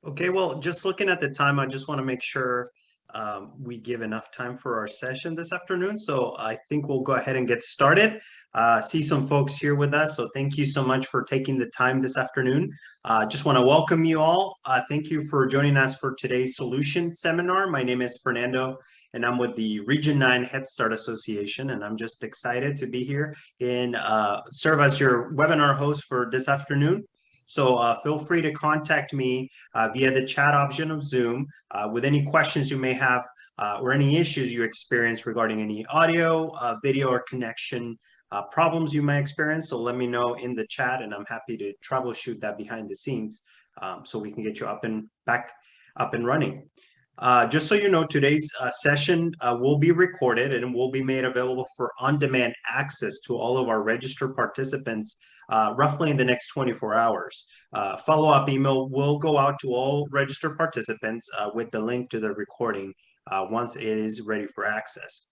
Okay, well, just looking at the time, I just want to make sure we give enough time for our session this afternoon. So I think we'll go ahead and get started. See some folks here with us. So thank you so much for taking the time this afternoon. Just want to welcome you all. Thank you for joining us for today's solution seminar. My name is Fernando, and I'm with the Region 9 Head Start Association, and I'm just excited to be here and serve as your webinar host for this afternoon. So feel free to contact me via the chat option of Zoom with any questions you may have or any issues you experience regarding any audio, video, or connection problems you may experience. So let me know in the chat, and I'm happy to troubleshoot that behind the scenes so we can get you up and running. Just so you know, today's session will be recorded and will be made available for on-demand access to all of our registered participants roughly in the next 24 hours. Follow-up email will go out to all registered participants with the link to the recording once it is ready for access.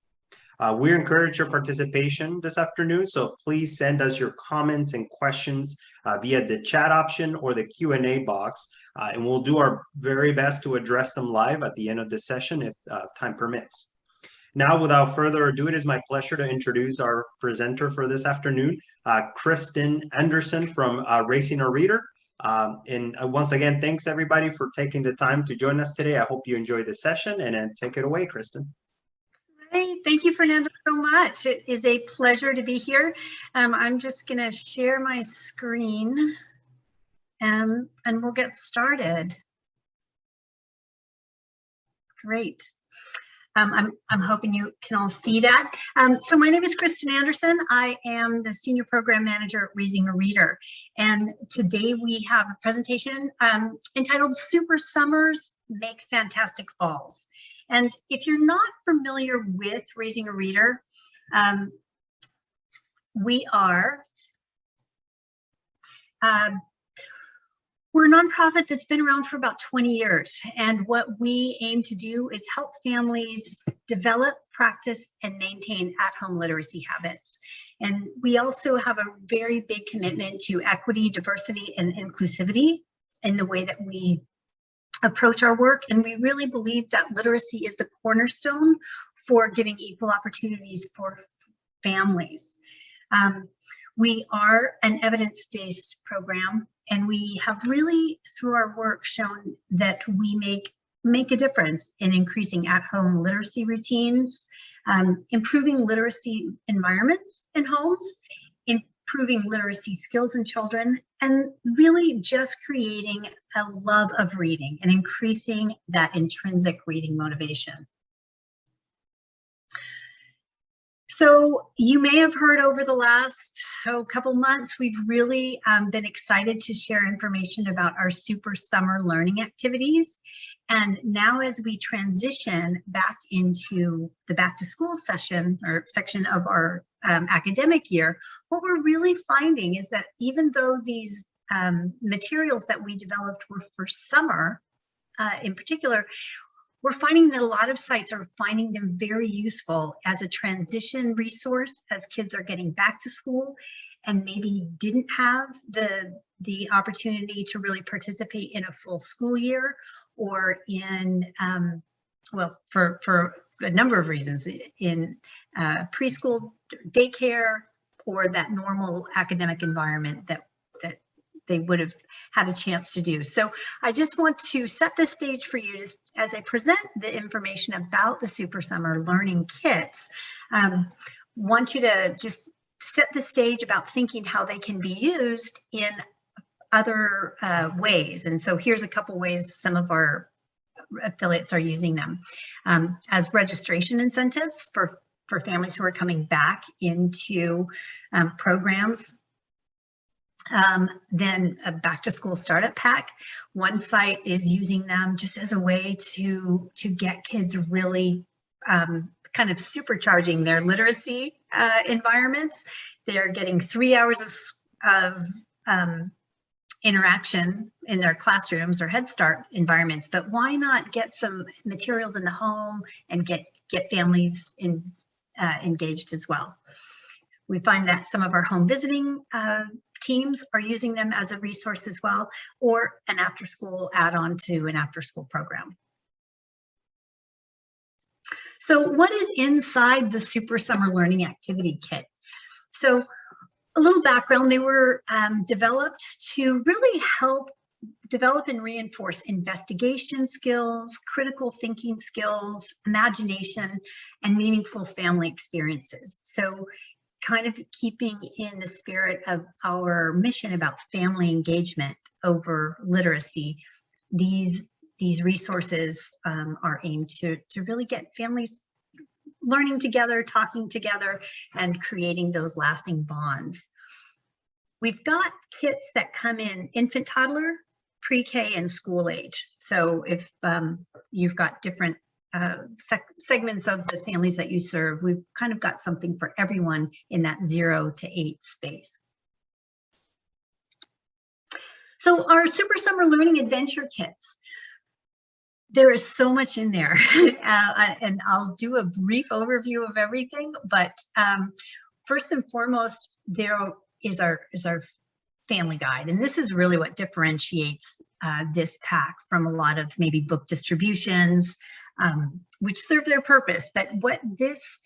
We encourage your participation this afternoon, so please send us your comments and questions via the chat option or the Q&A box, and we'll do our very best to address them live at the end of the session if time permits. Now, without further ado, it is my pleasure to introduce our presenter for this afternoon, Kristen Anderson from Raising a Reader. And once again, thanks everybody for taking the time to join us today. I hope you enjoy the session, and take it away, Kristen. Hey, thank you, Fernando, so much. It is a pleasure to be here. I'm just going to share my screen and we'll get started. Great. I'm hoping you can all see that. So my name is Kristen Anderson. I am the Senior Program Manager at Raising a Reader. And today we have a presentation entitled Super Summers Make Fantastic Falls. And if you're not familiar with Raising a Reader, we're a nonprofit that's been around for about 20 years. And what we aim to do is help families develop, practice, and maintain at-home literacy habits. And we also have a very big commitment to equity, diversity, and inclusivity in the way that we approach our work. And we really believe that literacy is the cornerstone for giving equal opportunities for families. We are an evidence-based program, and we have really, through our work, shown that we make a difference in increasing at-home literacy routines, improving literacy environments in homes, improving literacy skills in children, and really just creating a love of reading and increasing that intrinsic reading motivation. So you may have heard over the last couple months, we've really been excited to share information about our Super Summer Learning activities. And now as we transition back into the back to school session or section of our academic year, what we're really finding is that even though these materials that we developed were for summer in particular, we're finding that a lot of sites are finding them very useful as a transition resource as kids are getting back to school and maybe didn't have the opportunity to really participate in a full school year, or in, well, for a number of reasons, in preschool, daycare, or that normal academic environment that they would have had a chance to do. So I just want to set the stage for you as I present the information about the Super Summer Learning Kits. Want you to just set the stage about thinking how they can be used in other ways. And so here's a couple ways some of our affiliates are using them as registration incentives for families who are coming back into programs. Then a back to school startup pack. One site is using them just as a way to get kids really kind of supercharging their literacy environments. They're getting 3 hours of interaction in their classrooms or Head Start environments, but why not get some materials in the home and get families engaged as well. We find that some of our home visiting teams are using them as a resource as well, or an after-school add-on to an after-school program. So what is inside the Super Summer Learning Activity Kit? So a little background, they were developed to really help develop and reinforce investigation skills, critical thinking skills, imagination, and meaningful family experiences. So kind of keeping in the spirit of our mission about family engagement over literacy, these resources are aimed to really get families learning together, talking together, and creating those lasting bonds. We've got kits that come in infant, toddler, pre-K, and school age. So if you've got different segments of the families that you serve, we've kind of got something for everyone in that 0 to 8 space. So our Super Summer Learning Adventure Kits, there is so much in there, and I'll do a brief overview of everything, but first and foremost, there is our family guide, and this is really what differentiates this pack from a lot of maybe book distributions, which serve their purpose. But what this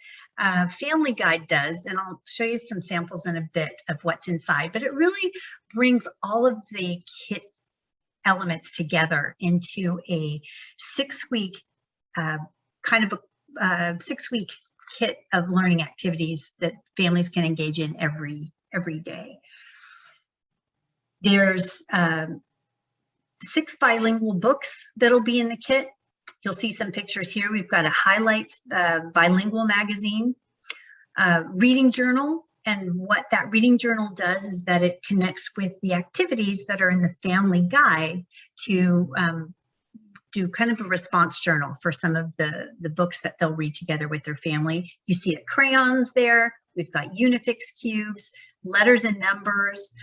family guide does, and I'll show you some samples in a bit of what's inside, but it really brings all of the kit elements together into a 6-week kind of a 6-week kit of learning activities that families can engage in every day. There's 6 bilingual books that'll be in the kit. You'll see some pictures here. We've got a highlights bilingual magazine, reading journal. And what that reading journal does is that it connects with the activities that are in the family guide to do kind of a response journal for some of the books that they'll read together with their family. You see the crayons there. We've got Unifix cubes, letters and numbers.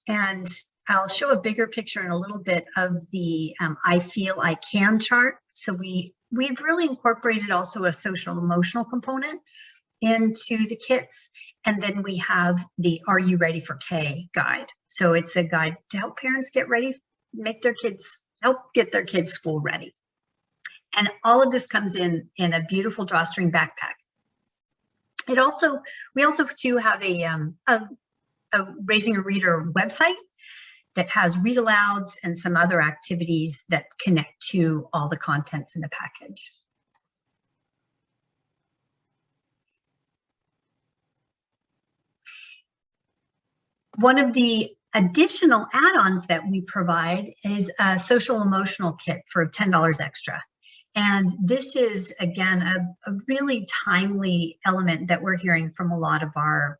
And I'll show a bigger picture in a little bit of the I Feel I Can chart. So we've really incorporated also a social emotional component into the kits. And then we have the Are You Ready for K guide. So it's a guide to help parents get ready, help get their kids school ready. And all of this comes in a beautiful drawstring backpack. We also too have a Raising a Reader website that has read alouds and some other activities that connect to all the contents in the package. One of the additional add-ons that we provide is a social emotional kit for $10 extra. And this is, again, a really timely element that we're hearing from a lot of our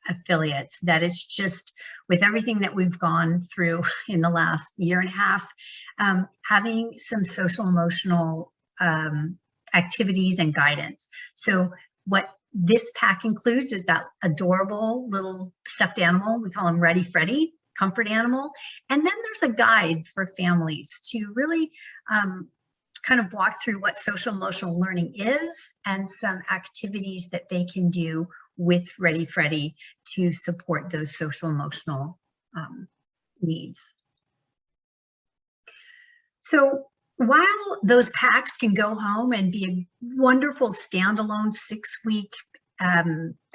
affiliates, that it's just with everything that we've gone through in the last year and a half, having some social emotional activities and guidance. So what this pack includes is that adorable little stuffed animal. We call him Ready Freddy, comfort animal. And then there's a guide for families to really kind of walk through what social emotional learning is and some activities that they can do with Ready Freddy to support those social emotional needs. So while those packs can go home and be a wonderful standalone 6-week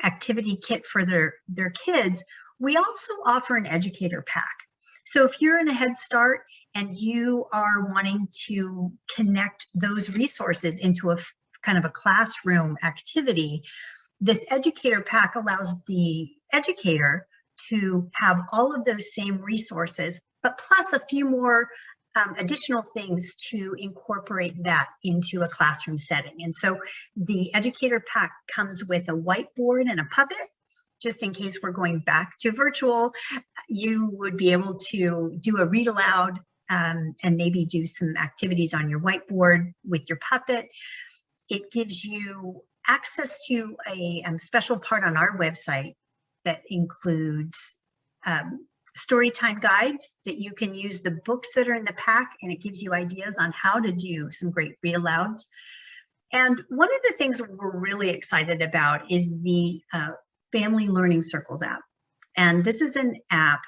activity kit for their kids, we also offer an educator pack. So if you're in a Head Start and you are wanting to connect those resources into a kind of a classroom activity, this educator pack allows the educator to have all of those same resources, but plus a few more additional things to incorporate that into a classroom setting. And so the educator pack comes with a whiteboard and a puppet. Just in case we're going back to virtual, you would be able to do a read aloud and maybe do some activities on your whiteboard with your puppet. It gives you access to a special part on our website that includes storytime guides that you can use the books that are in the pack, and it gives you ideas on how to do some great read alouds. And one of the things we're really excited about is the Family Learning Circles app. And this is an app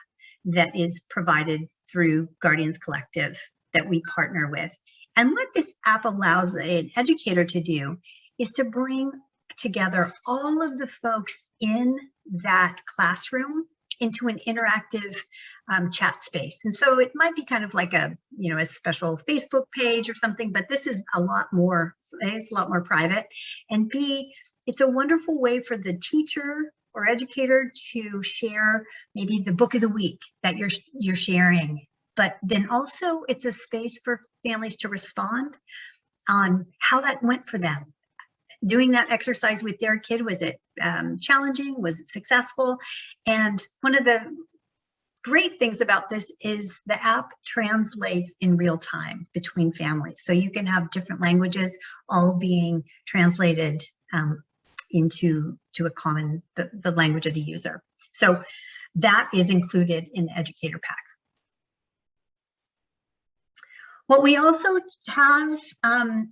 that is provided through Guardians Collective that we partner with. And what this app allows an educator to do is to bring together all of the folks in that classroom into an interactive chat space. And so it might be kind of like a, you know, a special Facebook page or something, but this is a lot more, it's a lot more private. And B, it's a wonderful way for the teacher or educator to share maybe the book of the week that you're sharing. But then also it's a space for families to respond on how that went for them. Doing that exercise with their kid, was it challenging? Was it successful? And one of the great things about this is the app translates in real time between families. So you can have different languages all being translated into a common, the language of the user. So that is included in the Educator Pack. What we also have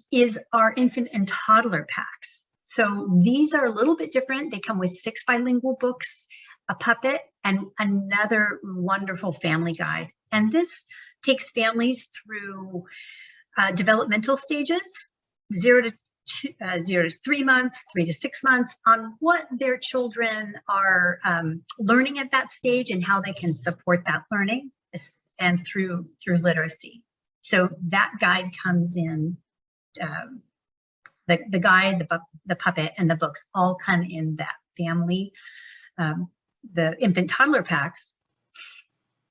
is our infant and toddler packs. So these are a little bit different. They come with 6 bilingual books, a puppet, and another wonderful family guide. And this takes families through developmental stages, 0 to 3 months, 3 to 6 months, on what their children are learning at that stage and how they can support that learning and through literacy. So that guide comes in, the guide, the puppet, and the books all come in that family, the infant toddler packs.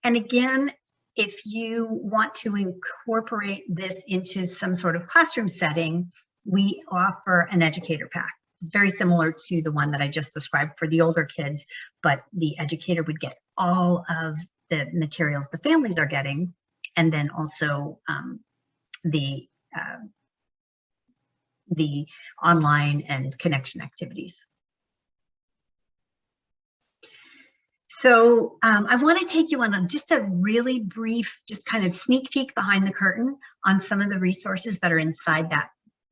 And again, if you want to incorporate this into some sort of classroom setting, we offer an educator pack. It's very similar to the one that I just described for the older kids, but the educator would get all of the materials the families are getting, and then also the online and connection activities. So I want to take you on just a really brief, just kind of sneak peek behind the curtain on some of the resources that are inside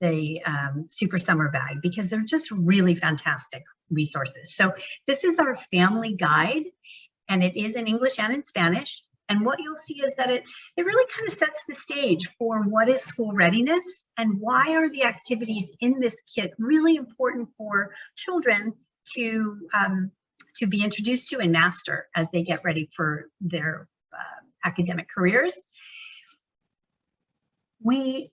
the Super Summer Bag, because they're just really fantastic resources. So this is our family guide, and it is in English and in Spanish. And what you'll see is that it really kind of sets the stage for what is school readiness and why are the activities in this kit really important for children to be introduced to and master as they get ready for their academic careers. We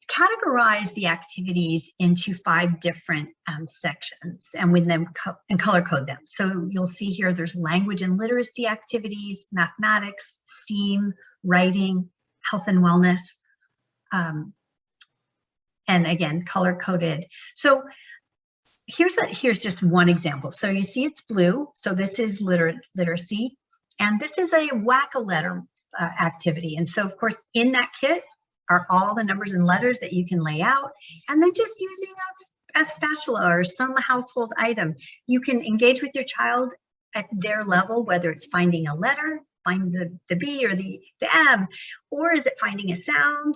categorize the activities into 5 different sections, and with them and color code them. So you'll see here there's language and literacy activities, mathematics, STEAM, writing, health and wellness, and again, color coded. So here's just one example. So you see it's blue. So this is literacy, and this is a whack-a-letter activity. And so of course in that kit are all the numbers and letters that you can lay out, and then just using a spatula or some household item, you can engage with your child at their level, whether it's finding a letter, find the B or the M, or is it finding a sound,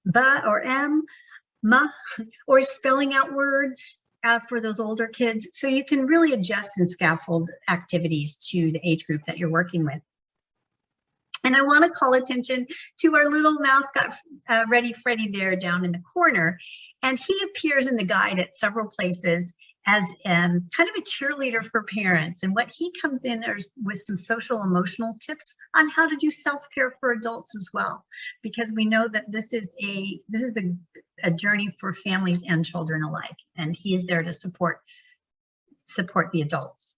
ba or M, ma, or spelling out words for those older kids. So you can really adjust and scaffold activities to the age group that you're working with. And I want to call attention to our little mascot, Ready Freddy, there down in the corner. And he appears in the guide at several places as kind of a cheerleader for parents. And what he comes in with some social emotional tips on how to do self-care for adults as well, because we know that this is a journey for families and children alike, and he's there to support the adults.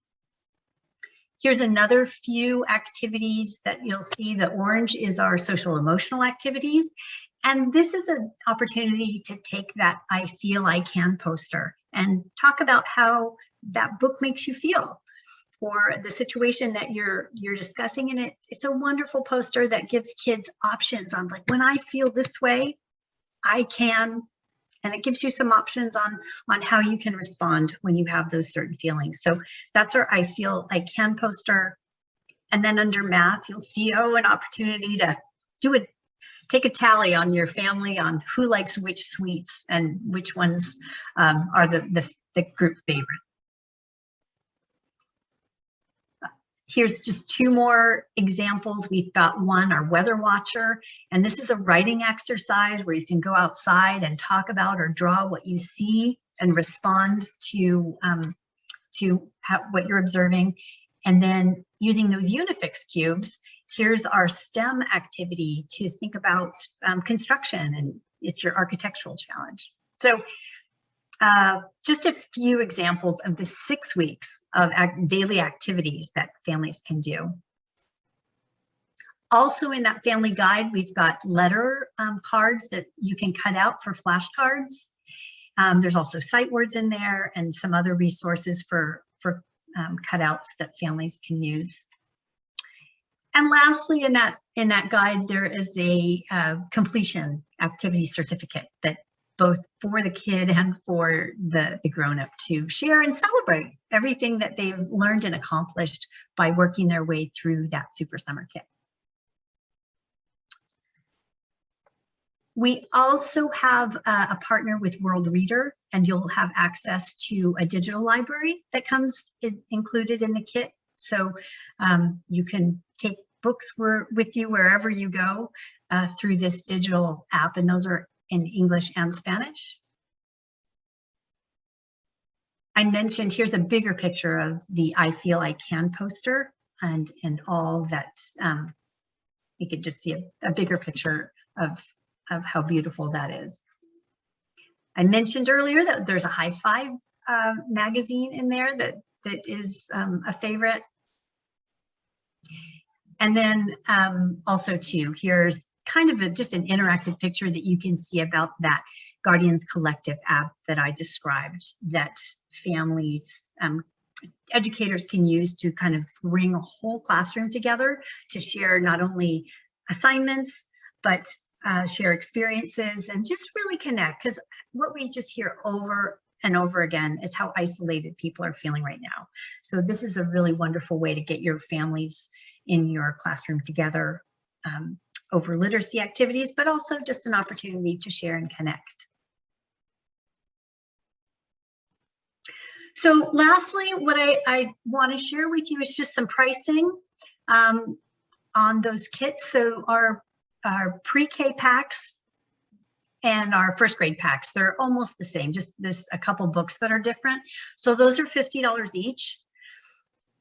Here's another few activities that you'll see. The orange is our social emotional activities. And this is an opportunity to take that I Feel I Can poster and talk about how that book makes you feel, or the situation that you're discussing in it. It's a wonderful poster that gives kids options on, like, when I feel this way, I can. And it gives you some options on how you can respond when you have those certain feelings. So that's our I Feel I Can poster. And then under math, you'll see, an opportunity to take a tally on your family on who likes which sweets and which ones are the group favorite. Here's just two more examples. We've got one, our weather watcher, and this is a writing exercise where you can go outside and talk about or draw what you see and respond to what you're observing. And then using those Unifix cubes, here's our STEM activity to think about construction, and it's your architectural challenge. So just a few examples of the 6 weeks of daily activities that families can do. Also in that family guide, we've got letter cards that you can cut out for flashcards. There's also sight words in there and some other resources for cutouts that families can use. And lastly, in that guide, there is a completion activity certificate that both for the kid and for the grown-up to share and celebrate everything that they've learned and accomplished by working their way through that Super Summer Kit. We also have a partner with World Reader, and you'll have access to a digital library that comes included in the kit. So you can take books with you wherever you go through this digital app, and those are in English and Spanish. I mentioned, here's a bigger picture of the I Feel I Can poster and all that. You could just see a bigger picture of how beautiful that is. I mentioned earlier that there's a High Five magazine in there that is a favorite. And then also too, here's kind of just an interactive picture that you can see about that Guardians Collective app that I described, that families, educators can use to kind of bring a whole classroom together to share not only assignments, but share experiences and just really connect. Because what we just hear over and over again is how isolated people are feeling right now. So this is a really wonderful way to get your families in your classroom together over literacy activities, but also just an opportunity to share and connect. So lastly, what I want to share with you is just some pricing on those kits. So our pre-K packs and our first grade packs, they're almost the same, just there's a couple books that are different. So those are $50 each.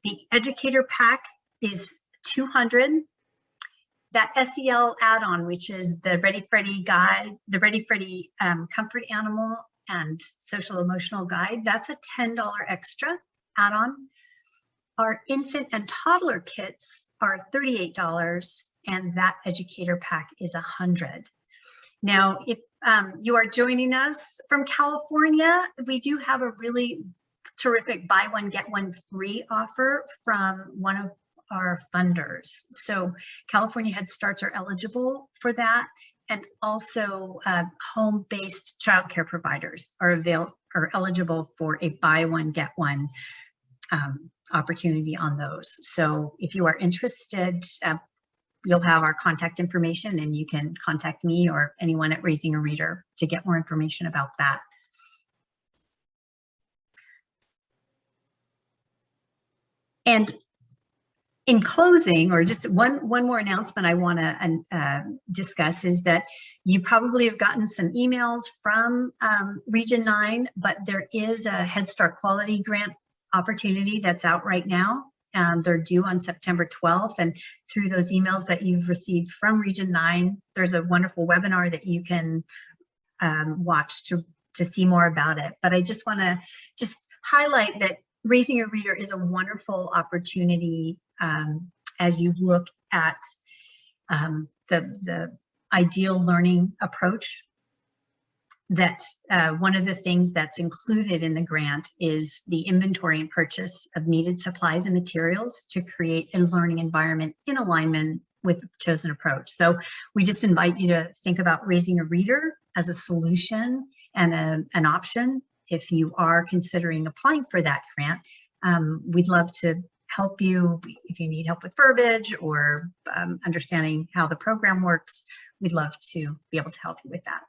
The educator pack is $200. That SEL add-on, which is the Ready Freddy guide, the Ready Freddy comfort animal and social emotional guide, that's a $10 extra add-on. Our infant and toddler kits are $38, and that educator pack is $100. Now, if you are joining us from California, we do have a really terrific buy one, get one free offer from one of our funders. So California Head Starts are eligible for that, and also home-based childcare providers are eligible for a buy one, get one opportunity on those. So if you are interested, you'll have our contact information, and you can contact me or anyone at Raising a Reader to get more information about that. And in closing, or just one more announcement I want to discuss is that you probably have gotten some emails from Region 9, but there is a Head Start Quality Grant opportunity that's out right now. They're due on September 12th, and through those emails that you've received from Region 9, there's a wonderful webinar that you can watch to see more about it. But I just want to highlight that Raising a Reader is a wonderful opportunity as you look at the ideal learning approach. That one of the things that's included in the grant is the inventory and purchase of needed supplies and materials to create a learning environment in alignment with the chosen approach. So we just invite you to think about Raising a Reader as a solution and an option if you are considering applying for that grant. We'd love to help you if you need help with verbiage or understanding how the program works. We'd love to be able to help you with that.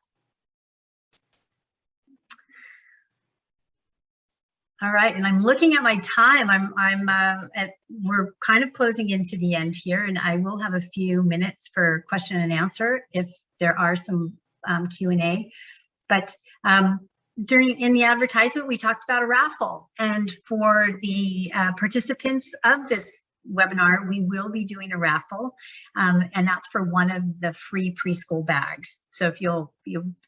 All right, and I'm looking at my time. We're kind of closing into the end here, and I will have a few minutes for question and answer if there are some Q&A. But in the advertisement, we talked about a raffle, and for the participants of this webinar, we will be doing a raffle, and that's for one of the free preschool bags. So if you'll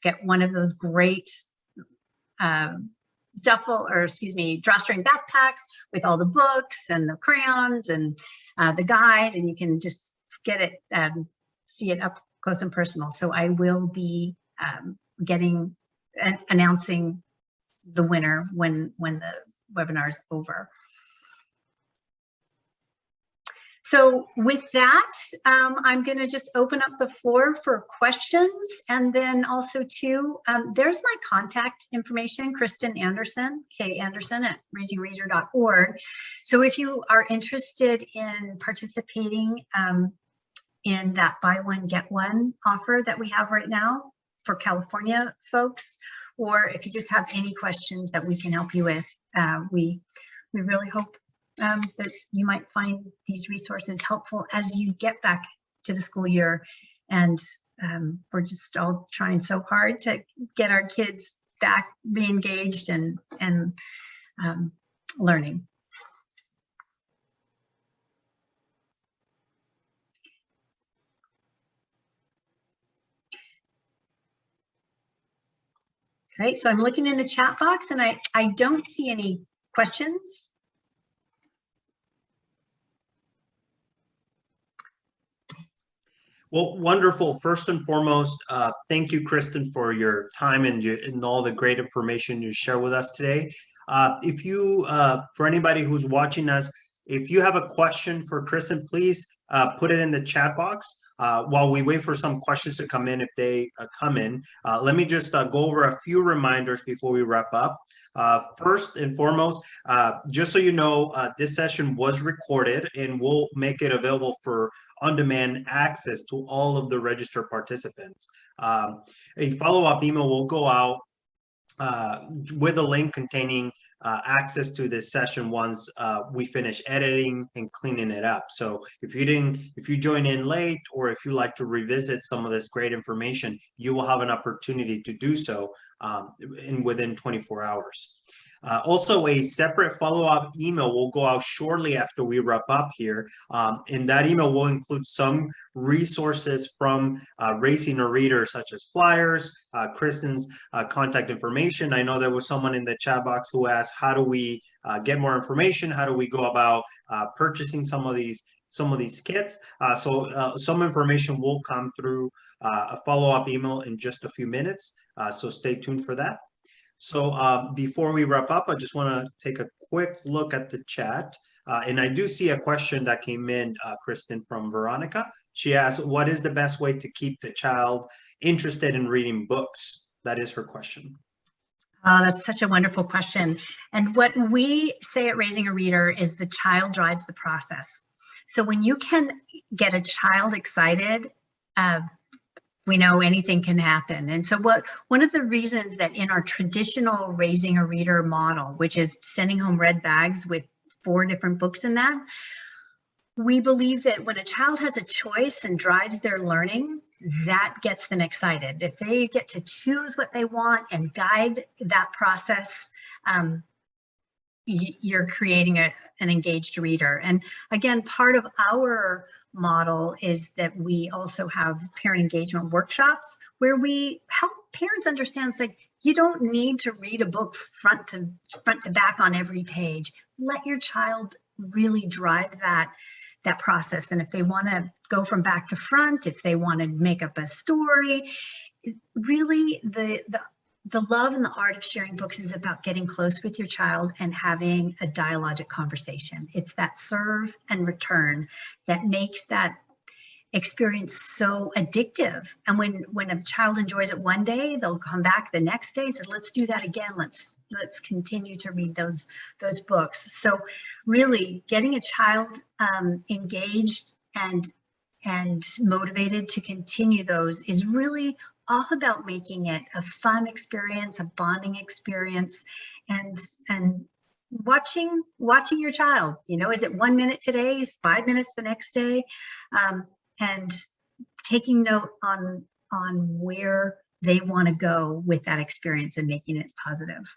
get one of those great drawstring backpacks with all the books and the crayons and the guide, and you can just get it, see it up close and personal. So I will be announcing the winner when the webinar is over. So with that, I'm going to just open up the floor for questions, and then also too, there's my contact information, Kristen Anderson, K. Anderson at raisingareader.org. So if you are interested in participating in that buy one get one offer that we have right now for California folks, or if you just have any questions that we can help you with, we really hope that you might find these resources helpful as you get back to the school year. And we're just all trying so hard to get our kids back re-engaged and learning. All right, so I'm looking in the chat box and I don't see any questions. Well, wonderful. First and foremost, thank you, Kristen, for your time and all the great information you share with us today. For anybody who's watching us, if you have a question for Kristen, please put it in the chat box. While we wait for some questions to come in, if they come in, let me just go over a few reminders before we wrap up. First and foremost, just so you know, this session was recorded and we'll make it available for on-demand access to all of the registered participants. A follow-up email will go out with a link containing access to this session once we finish editing and cleaning it up. So if you join in late, or if you like to revisit some of this great information, you will have an opportunity to do so within 24 hours. Also, a separate follow-up email will go out shortly after we wrap up here. And that email will include some resources from Raising a Reader, such as flyers, Kristen's contact information. I know there was someone in the chat box who asked, how do we get more information? How do we go about purchasing some of these kits? So some information will come through a follow-up email in just a few minutes. So stay tuned for that. So before we wrap up, I just want to take a quick look at the chat. And I do see a question that came in, Kristen, from Veronica. She asked, what is the best way to keep the child interested in reading books? That is her question. That's such a wonderful question. And what we say at Raising a Reader is the child drives the process. So when you can get a child excited, we know anything can happen. And so one of the reasons that in our traditional Raising a Reader model, which is sending home red bags with 4 different books in that, we believe that when a child has a choice and drives their learning, that gets them excited. If they get to choose what they want and guide that process, you're creating an engaged reader. And again, part of our model is that we also have parent engagement workshops where we help parents understand it's like, you don't need to read a book front to back on every page. Let your child really drive that process. And if they want to go from back to front, if they want to make up a story, really the love and the art of sharing books is about getting close with your child and having a dialogic conversation. It's that serve and return that makes that experience so addictive. And when a child enjoys it one day, they'll come back the next day and say, let's do that again. Let's continue to read those books. So really getting a child engaged and motivated to continue those is really all about making it a fun experience, a bonding experience, and watching your child. You know, is it 1 minute today, is 5 minutes the next day, and taking note on where they want to go with that experience and making it positive.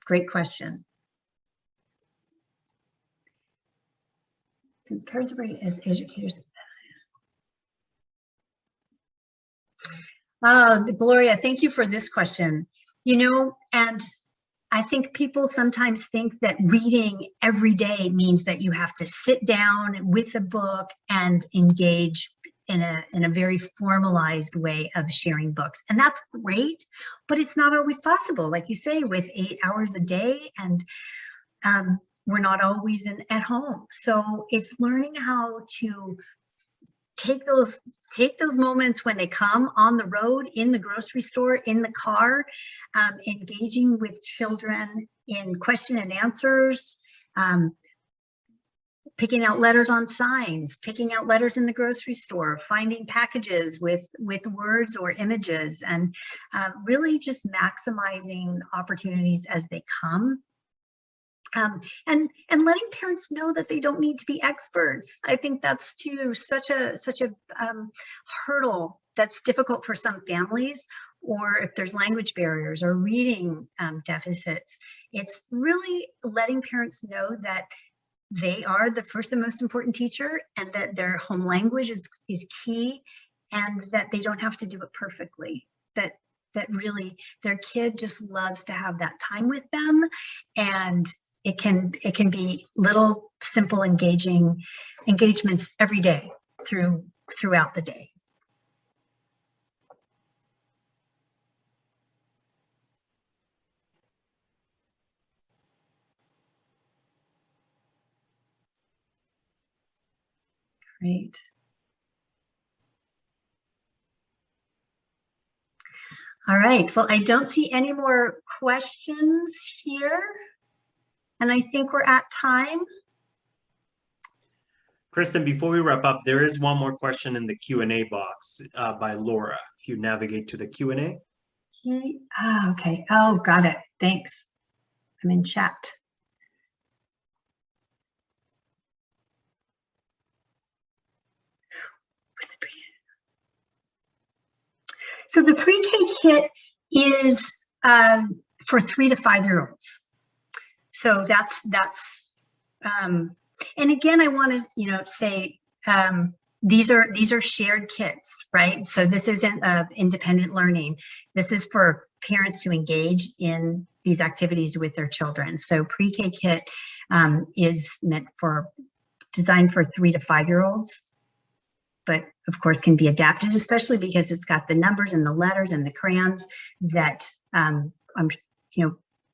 Great question. Since parents are ready as educators. Gloria, thank you for this question. You know, and I think people sometimes think that reading every day means that you have to sit down with a book and engage in a very formalized way of sharing books. And that's great, but it's not always possible. Like you say, with 8 hours a day, and we're not always at home. So it's learning how to take those moments when they come on the road, in the grocery store, in the car, engaging with children in question and answers, picking out letters on signs, picking out letters in the grocery store, finding packages with words or images, and really just maximizing opportunities as they come. And letting parents know that they don't need to be experts. I think that's too such a hurdle that's difficult for some families, or if there's language barriers or reading deficits. It's really letting parents know that they are the first and most important teacher, and that their home language is key, and that they don't have to do it perfectly. That really their kid just loves to have that time with them, and it can be little simple engagements every day throughout the day. Great. All right, well, I don't see any more questions here, and I think we're at time. Kristen, before we wrap up, there is one more question in the Q&A box by Laura. If you navigate to the Q&A. Okay. Oh, got it. Thanks. I'm in chat. So the pre-K kit is for 3 to 5 year olds. So that's and again, I want to say these are shared kits, right? So this isn't independent learning. This is for parents to engage in these activities with their children. So pre-K kit is designed for 3 to 5 year olds, but of course can be adapted, especially because it's got the numbers and the letters and the crayons that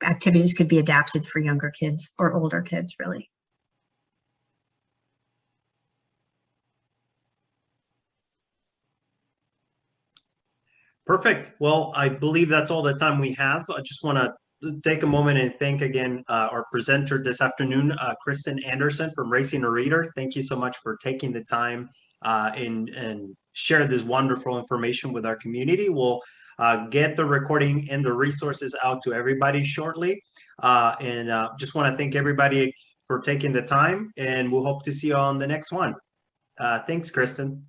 activities could be adapted for younger kids or older kids, really. Perfect. Well, I believe that's all the time we have. I just want to take a moment and thank again our presenter this afternoon, Kristen Anderson from Raising a Reader. Thank you so much for taking the time and share this wonderful information with our community. We'll get the recording and the resources out to everybody shortly. And just want to thank everybody for taking the time, and we'll hope to see you on the next one. Thanks, Kristen.